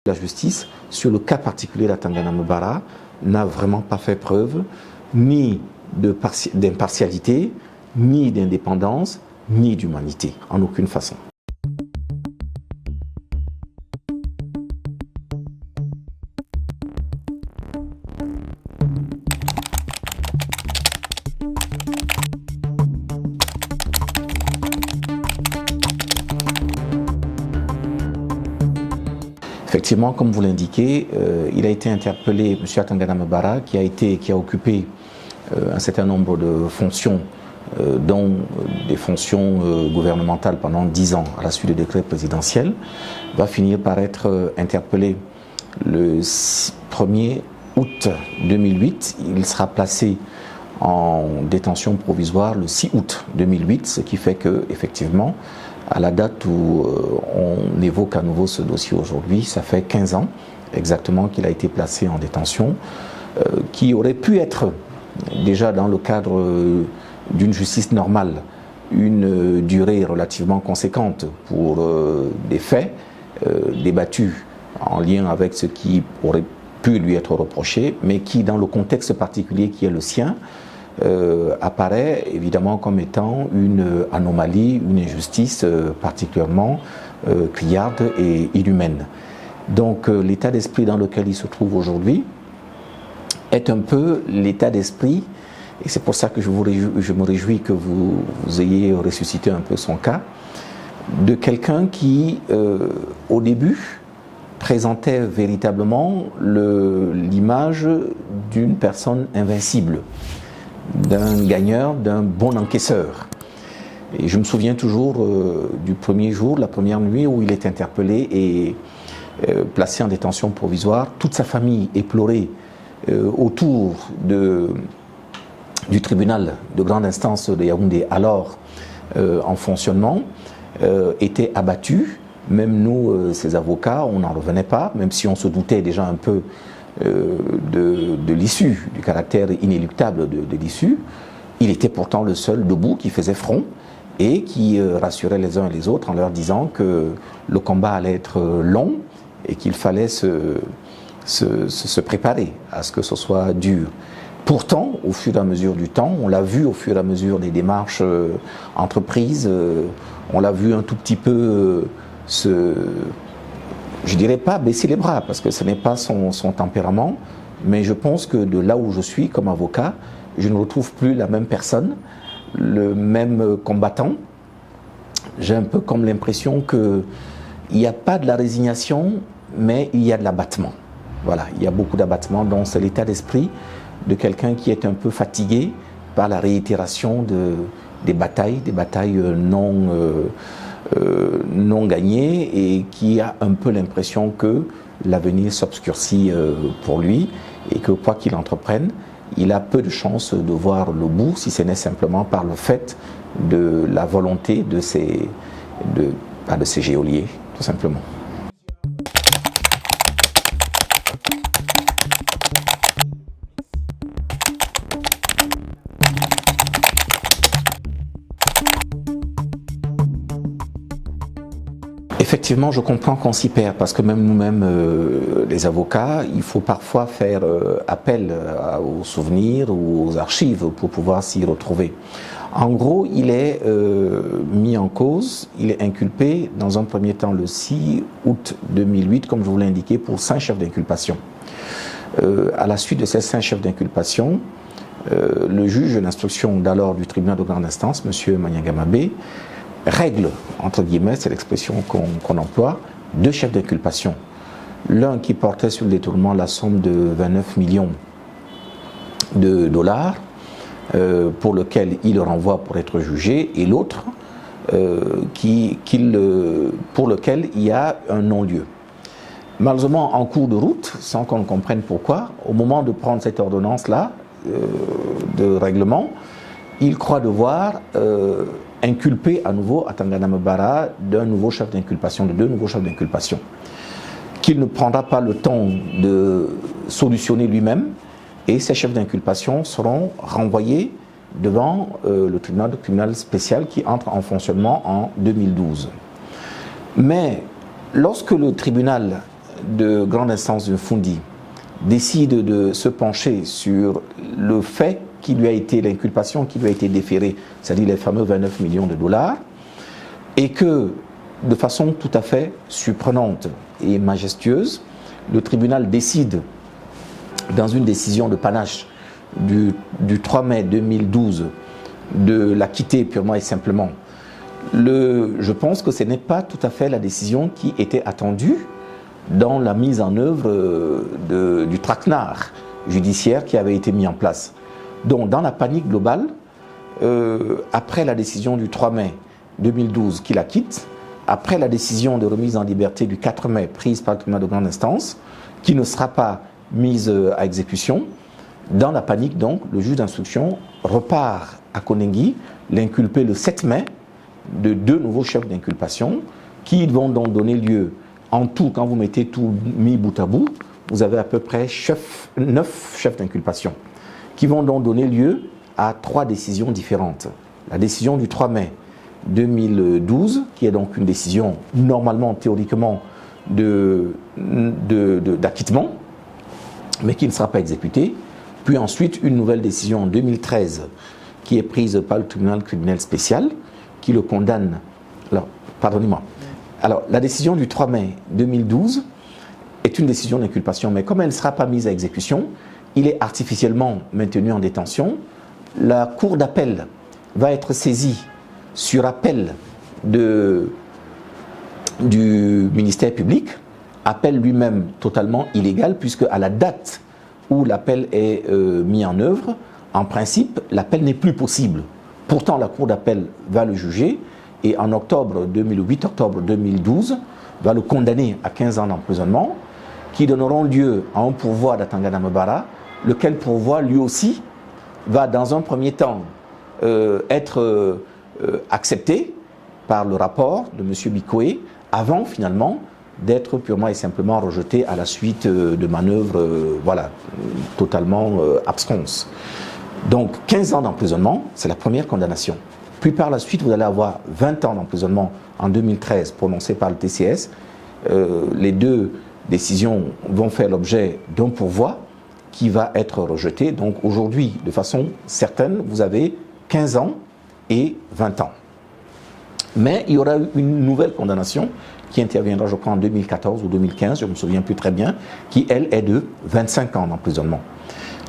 la justice, sur le cas particulier d'Atangana Mbara, n'a vraiment pas fait preuve ni d'impartialité, ni d'indépendance, ni d'humanité, en aucune façon. Effectivement, comme vous l'indiquez, il a été interpellé, M. Atangana Mbara, qui a occupé un certain nombre de fonctions, dont des fonctions gouvernementales pendant 10 ans à la suite du décret présidentiel, va finir par être interpellé le 1er août 2008. Il sera placé en détention provisoire le 6 août 2008, ce qui fait que, effectivement, à la date où on évoque à nouveau ce dossier aujourd'hui, ça fait 15 ans exactement qu'il a été placé en détention, qui aurait pu être déjà dans le cadre d'une justice normale, une durée relativement conséquente pour des faits débattus en lien avec ce qui aurait pu lui être reproché, mais qui, dans le contexte particulier qui est le sien, apparaît évidemment comme étant une anomalie, une injustice particulièrement criarde et inhumaine. Donc l'état d'esprit dans lequel il se trouve aujourd'hui est un peu l'état d'esprit, et c'est pour ça que je me réjouis que vous ayez ressuscité un peu son cas, de quelqu'un qui, au début, présentait véritablement l'image d'une personne invincible, d'un gagneur, d'un bon encaisseur. Et je me souviens toujours du premier jour, la première nuit où il est interpellé et placé en détention provisoire. Toute sa famille éplorée autour du tribunal de grande instance de Yaoundé, alors en fonctionnement, était abattue. Même nous, ses avocats, on n'en revenait pas, même si on se doutait déjà un peu de l'issue, du caractère inéluctable de l'issue. Il était pourtant le seul debout qui faisait front et qui rassurait les uns et les autres en leur disant que le combat allait être long et qu'il fallait se préparer à ce que ce soit dur. Pourtant, au fur et à mesure du temps, on l'a vu au fur et à mesure des démarches entreprises, on l'a vu un tout petit peu je dirais pas baisser les bras, parce que ce n'est pas son tempérament, mais je pense que de là où je suis comme avocat, je ne retrouve plus la même personne, le même combattant. J'ai un peu comme l'impression qu'il n'y a pas de la résignation, mais il y a de l'abattement. Voilà, il y a beaucoup d'abattement, donc c'est l'état d'esprit de quelqu'un qui est un peu fatigué par la réitération des batailles non gagnées, et qui a un peu l'impression que l'avenir s'obscurcit pour lui et que quoi qu'il entreprenne, il a peu de chances de voir le bout, si ce n'est simplement par le fait de la volonté de ses geôliers, tout simplement. Effectivement, je comprends qu'on s'y perd, parce que même nous-mêmes, les avocats, il faut parfois faire appel aux souvenirs ou aux archives pour pouvoir s'y retrouver. En gros, il est mis en cause, il est inculpé dans un premier temps le 6 août 2008, comme je vous l'ai indiqué, pour 5 chefs d'inculpation. À la suite de ces 5 chefs d'inculpation, le juge d'instruction d'alors du tribunal de grande instance, M. Maniangamabé, règle, entre guillemets, c'est l'expression qu'on emploie, 2 chefs d'inculpation. L'un qui portait sur le détournement la somme de 29 millions de dollars, pour lequel il le renvoie pour être jugé, et l'autre pour lequel il y a un non-lieu. Malheureusement, en cours de route, sans qu'on comprenne pourquoi, au moment de prendre cette ordonnance-là de règlement, il croit devoir inculper à nouveau Atangana Mbara d'un nouveau chef d'inculpation, de 2 nouveaux chefs d'inculpation, qu'il ne prendra pas le temps de solutionner lui-même, et ces chefs d'inculpation seront renvoyés devant le tribunal spécial qui entre en fonctionnement en 2012. Mais lorsque le tribunal de grande instance de Foundi décide de se pencher sur le fait qui lui a été, l'inculpation qui lui a été déférée, c'est-à-dire les fameux 29 millions de dollars, et que, de façon tout à fait surprenante et majestueuse, le tribunal décide, dans une décision de panache du 3 mai 2012, de l'acquitter purement et simplement. Je pense que ce n'est pas tout à fait la décision qui était attendue dans la mise en œuvre du traquenard judiciaire qui avait été mis en place. Donc, dans la panique globale, après la décision du 3 mai 2012 qui l'acquitte, après la décision de remise en liberté du 4 mai prise par le tribunal de grande instance, qui ne sera pas mise à exécution, dans la panique donc, le juge d'instruction repart à Koningui, l'inculper le 7 mai de 2 nouveaux chefs d'inculpation qui vont donc donner lieu, en tout, quand vous mettez tout mis bout à bout, vous avez à peu près 9 chefs d'inculpation qui vont donc donner lieu à 3 décisions différentes. La décision du 3 mai 2012, qui est donc une décision normalement, théoriquement, d'acquittement, mais qui ne sera pas exécutée. Puis ensuite, une nouvelle décision en 2013, qui est prise par le tribunal criminel spécial, qui le condamne. Alors, pardonnez-moi. Alors, la décision du 3 mai 2012 est une décision d'inculpation, mais comme elle ne sera pas mise à exécution, il est artificiellement maintenu en détention. La cour d'appel va être saisie sur appel du ministère public, appel lui-même totalement illégal, puisque à la date où l'appel est mis en œuvre, en principe, l'appel n'est plus possible. Pourtant, la cour d'appel va le juger et en octobre 2012, va le condamner à 15 ans d'emprisonnement, qui donneront lieu à un pourvoi d'Atangana Mbara, lequel pourvoi, lui aussi, va dans un premier temps être accepté par le rapport de M. Bikoé, avant finalement d'être purement et simplement rejeté à la suite de manœuvres totalement absconses. Donc 15 ans d'emprisonnement, c'est la première condamnation. Puis par la suite, vous allez avoir 20 ans d'emprisonnement en 2013 prononcé par le TCS. Les 2 décisions vont faire l'objet d'un pourvoi qui va être rejeté. Donc aujourd'hui, de façon certaine, vous avez 15 ans et 20 ans. Mais il y aura une nouvelle condamnation qui interviendra, je crois, en 2014 ou 2015, je ne me souviens plus très bien, qui, elle, est de 25 ans d'emprisonnement.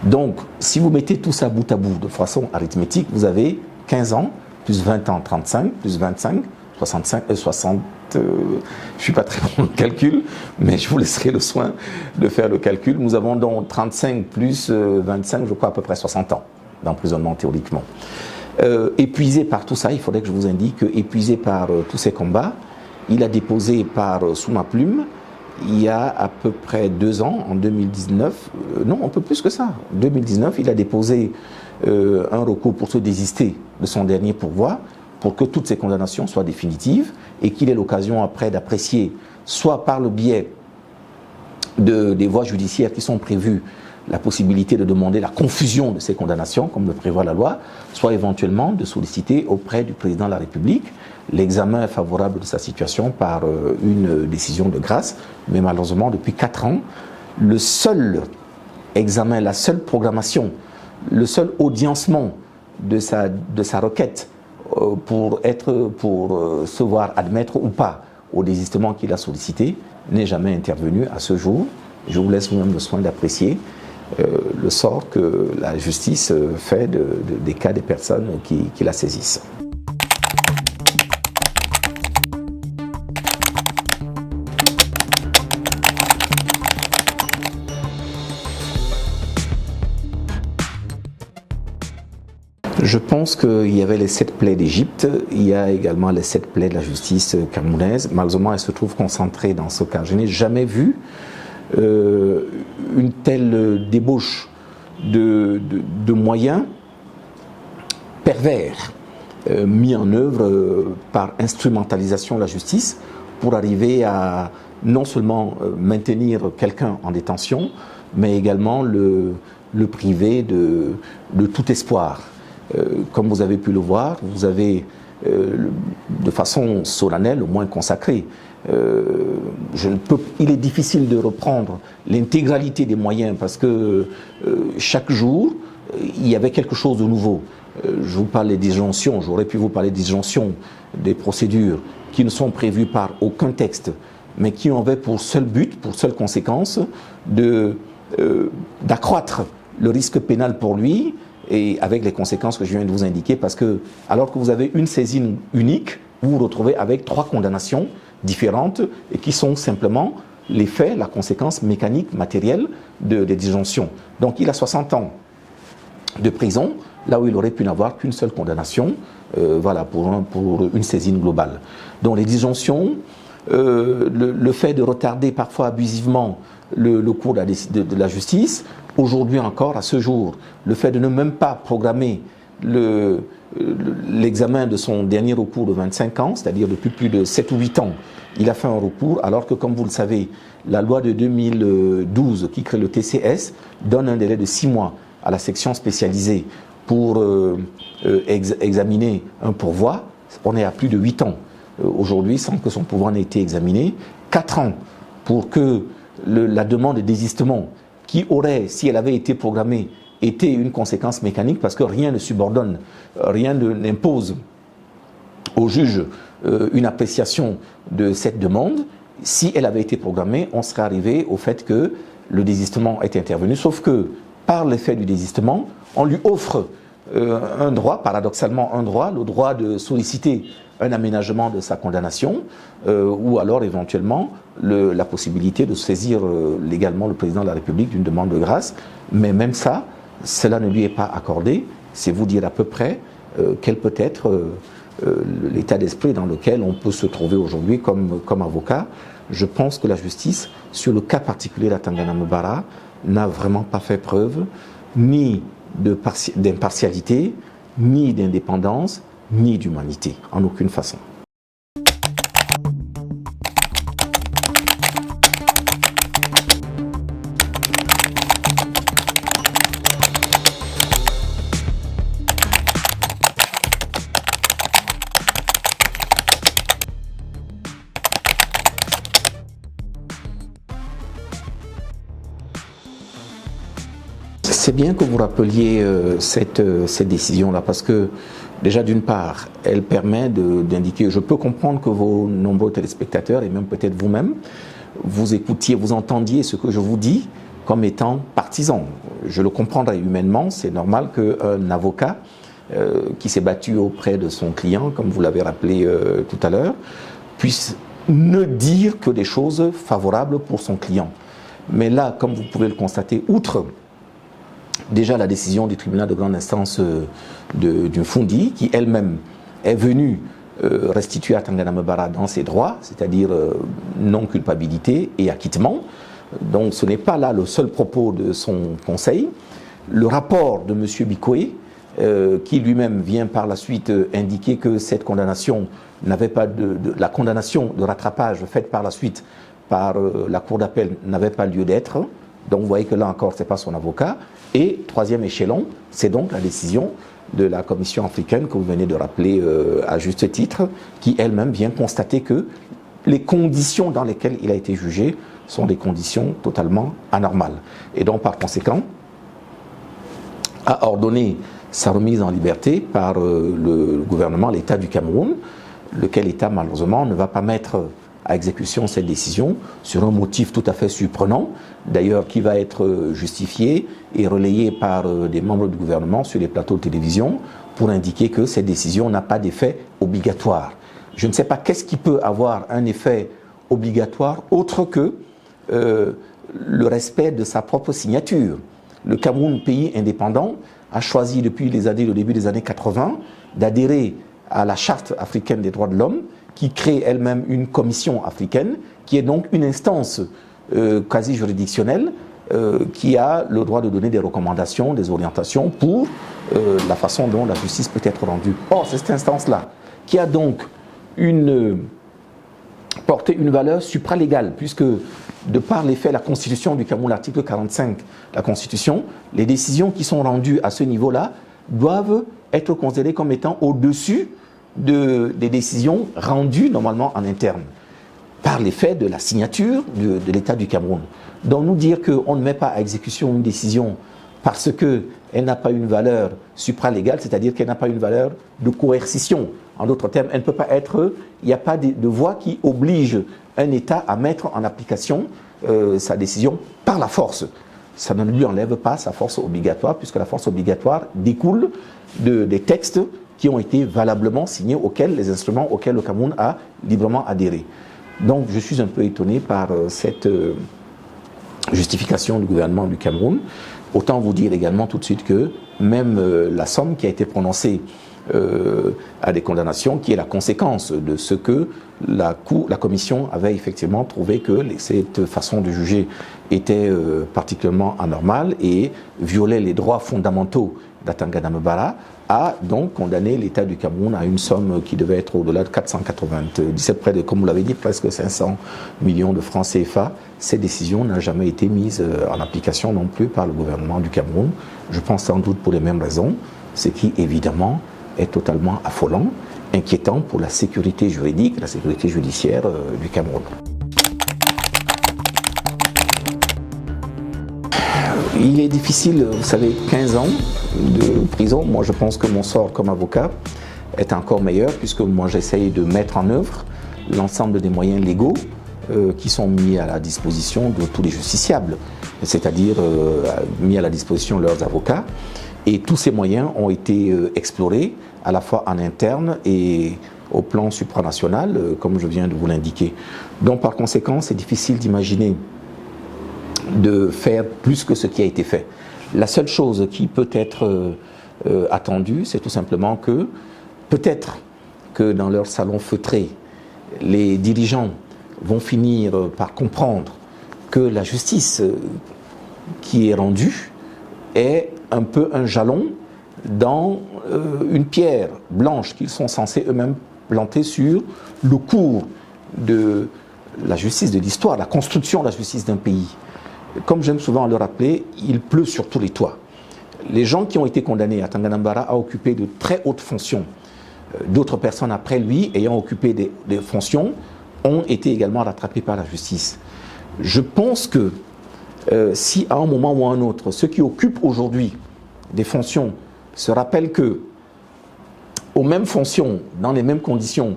Donc, si vous mettez tout ça bout à bout de façon arithmétique, vous avez 15 ans, plus 20 ans, 35, plus 25, 60, je ne suis pas très bon au calcul, mais je vous laisserai le soin de faire le calcul. Nous avons donc 35 plus 25, je crois à peu près 60 ans d'emprisonnement théoriquement. Épuisé par tout ça, il faudrait que je vous indique que, épuisé par tous ces combats, il a déposé sous ma plume, il y a à peu près 2 ans, en 2019, non, un peu plus que ça, en 2019, il a déposé un recours pour se désister de son dernier pourvoi, pour que toutes ces condamnations soient définitives et qu'il ait l'occasion après d'apprécier, soit par le biais des voies judiciaires qui sont prévues, la possibilité de demander la confusion de ces condamnations, comme le prévoit la loi, soit éventuellement de solliciter auprès du président de la République l'examen favorable de sa situation par une décision de grâce. Mais malheureusement, depuis 4 ans, le seul examen, la seule programmation, le seul audiencement de sa requête pour se voir admettre ou pas au désistement qu'il a sollicité n'est jamais intervenu à ce jour. Je vous laisse vous-même le soin d'apprécier le sort que la justice fait des cas des personnes qui la saisissent. Je pense qu'il y avait les 7 plaies d'Égypte, il y a également les 7 plaies de la justice camerounaise. Malheureusement, elles se trouvent concentrées dans ce cas. Je n'ai jamais vu une telle débauche de moyens pervers mis en œuvre par instrumentalisation de la justice pour arriver à non seulement maintenir quelqu'un en détention, mais également le priver de tout espoir. Comme vous avez pu le voir, vous avez de façon solennelle, au moins consacrée. Il est difficile de reprendre l'intégralité des moyens parce que chaque jour, il y avait quelque chose de nouveau. Je vous parle des disjonctions, j'aurais pu vous parler des disjonctions, des procédures qui ne sont prévues par aucun texte, mais qui avaient pour seul but, pour seule conséquence, d'accroître le risque pénal pour lui, et avec les conséquences que je viens de vous indiquer, parce que alors que vous avez une saisine unique, vous vous retrouvez avec 3 condamnations différentes et qui sont simplement les faits, la conséquence mécanique, matérielle des disjonctions. Donc il a 60 ans de prison, là où il aurait pu n'avoir qu'une seule condamnation, voilà, pour une saisine globale. Donc les disjonctions, le fait de retarder parfois abusivement le cours de la justice, aujourd'hui encore, à ce jour, le fait de ne même pas programmer l'examen de son dernier recours de 25 ans, c'est-à-dire depuis plus de 7 ou 8 ans, il a fait un recours, alors que, comme vous le savez, la loi de 2012 qui crée le TCS donne un délai de 6 mois à la section spécialisée pour examiner un pourvoi. On est à plus de 8 ans aujourd'hui sans que son pourvoi n'ait été examiné, 4 ans pour que la demande de désistement qui aurait, si elle avait été programmée, été une conséquence mécanique, parce que rien ne subordonne, rien n'impose au juge une appréciation de cette demande. Si elle avait été programmée, on serait arrivé au fait que le désistement est intervenu, sauf que par l'effet du désistement, on lui offre un droit, paradoxalement un droit, le droit de solliciter un aménagement de sa condamnation, ou alors éventuellement la possibilité de saisir légalement le président de la République d'une demande de grâce. Mais même ça, cela ne lui est pas accordé. C'est vous dire à peu près quel peut être l'état d'esprit dans lequel on peut se trouver aujourd'hui comme avocat. Je pense que la justice, sur le cas particulier d'Atangana Mbara, n'a vraiment pas fait preuve ni d'impartialité, ni d'indépendance, ni d'humanité, en aucune façon. C'est bien que vous rappeliez cette décision-là, parce que déjà d'une part, elle permet d'indiquer, je peux comprendre que vos nombreux téléspectateurs, et même peut-être vous-même, vous écoutiez, vous entendiez ce que je vous dis comme étant partisan. Je le comprendrai humainement, c'est normal qu'un avocat qui s'est battu auprès de son client, comme vous l'avez rappelé tout à l'heure, puisse ne dire que des choses favorables pour son client. Mais là, comme vous pouvez le constater, outre déjà la décision du tribunal de grande instance du Fundi, qui elle-même est venue restituer à Atangana Mbara dans ses droits, c'est-à-dire non-culpabilité et acquittement. Donc ce n'est pas là le seul propos de son conseil. Le rapport de M. Bikoé, qui lui-même vient par la suite indiquer que cette condamnation n'avait pas la condamnation de rattrapage faite par la suite par la Cour d'appel n'avait pas lieu d'être. Donc vous voyez que là encore, ce n'est pas son avocat. Et troisième échelon, c'est donc la décision de la Commission africaine que vous venez de rappeler à juste titre, qui elle-même vient constater que les conditions dans lesquelles il a été jugé sont des conditions totalement anormales. Et donc par conséquent, a ordonné sa remise en liberté par le gouvernement, l'État du Cameroun, lequel État malheureusement ne va pas mettre à exécution cette décision sur un motif tout à fait surprenant, d'ailleurs qui va être justifié et relayé par des membres du gouvernement sur les plateaux de télévision pour indiquer que cette décision n'a pas d'effet obligatoire. Je ne sais pas qu'est-ce qui peut avoir un effet obligatoire autre que le respect de sa propre signature. Le Cameroun, pays indépendant, a choisi depuis le début des années 80 d'adhérer à la Charte africaine des droits de l'homme, qui crée elle-même une commission africaine, qui est donc une instance quasi juridictionnelle, qui a le droit de donner des recommandations, des orientations pour la façon dont la justice peut être rendue. Or, c'est cette instance-là qui a donc porté une valeur supralégale, puisque de par les faits, la Constitution du Cameroun, l'article 45, la Constitution, les décisions qui sont rendues à ce niveau-là doivent être considérées comme étant au-dessus des décisions rendues normalement en interne par l'effet de la signature de l'État du Cameroun. Donc nous dire qu'on ne met pas à exécution une décision parce qu'elle n'a pas une valeur supralégale, c'est-à-dire qu'elle n'a pas une valeur de coercition. En d'autres termes, elle ne peut pas être, il n'y a pas de voie qui oblige un État à mettre en application sa décision par la force. Ça ne lui enlève pas sa force obligatoire, puisque la force obligatoire découle des textes qui ont été valablement signés, les instruments auxquels le Cameroun a librement adhéré. Donc je suis un peu étonné par cette justification du gouvernement du Cameroun. Autant vous dire également tout de suite que même la somme qui a été prononcée à des condamnations, qui est la conséquence de ce que la commission avait effectivement trouvé que cette façon de juger était particulièrement anormale et violait les droits fondamentaux d'Atangana Mbara, a donc condamné l'État du Cameroun à une somme qui devait être au-delà de 497, près de, comme vous l'avez dit, presque 500 millions de francs CFA. Cette décision n'a jamais été mise en application non plus par le gouvernement du Cameroun. Je pense sans doute pour les mêmes raisons, ce qui évidemment est totalement affolant, inquiétant pour la sécurité juridique, la sécurité judiciaire du Cameroun. Il est difficile, vous savez, 15 ans de prison. Moi, je pense que mon sort comme avocat est encore meilleur, puisque moi, j'essaye de mettre en œuvre l'ensemble des moyens légaux qui sont mis à la disposition de tous les justiciables, c'est-à-dire mis à la disposition de leurs avocats. Et tous ces moyens ont été explorés, à la fois en interne et au plan supranational, comme je viens de vous l'indiquer. Donc, par conséquent, c'est difficile d'imaginer de faire plus que ce qui a été fait. La seule chose qui peut être attendue, c'est tout simplement que, peut-être que dans leur salon feutré, les dirigeants vont finir par comprendre que la justice qui est rendue est un peu un jalon dans une pierre blanche qu'ils sont censés eux-mêmes planter sur le cours de la justice, de l'histoire, la construction de la justice d'un pays. Comme j'aime souvent le rappeler, il pleut sur tous les toits. Les gens qui ont été condamnés, Atangana Mbara a occupé de très hautes fonctions. D'autres personnes après lui, ayant occupé des fonctions, ont été également rattrapés par la justice. Je pense que si à un moment ou à un autre, ceux qui occupent aujourd'hui des fonctions se rappellent que, aux mêmes fonctions, dans les mêmes conditions,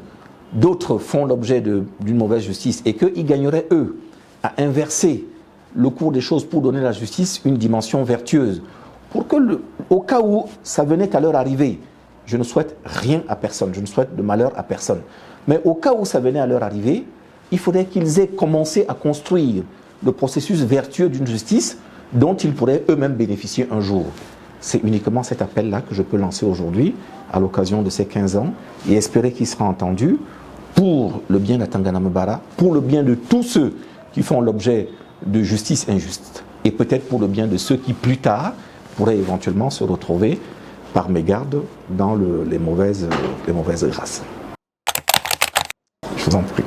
d'autres font l'objet d'une mauvaise justice et qu'ils gagneraient, eux, à inverser le cours des choses pour donner à la justice une dimension vertueuse. Pour que, au cas où ça venait à leur arriver, je ne souhaite rien à personne, je ne souhaite de malheur à personne, mais au cas où ça venait à leur arriver, il faudrait qu'ils aient commencé à construire le processus vertueux d'une justice dont ils pourraient eux-mêmes bénéficier un jour. C'est uniquement cet appel-là que je peux lancer aujourd'hui, à l'occasion de ces 15 ans, et espérer qu'il sera entendu pour le bien d'Atangana Mbara, pour le bien de tous ceux qui font l'objet de justice injuste, et peut-être pour le bien de ceux qui, plus tard, pourraient éventuellement se retrouver par mégarde dans les mauvaises grâces. Je vous en prie.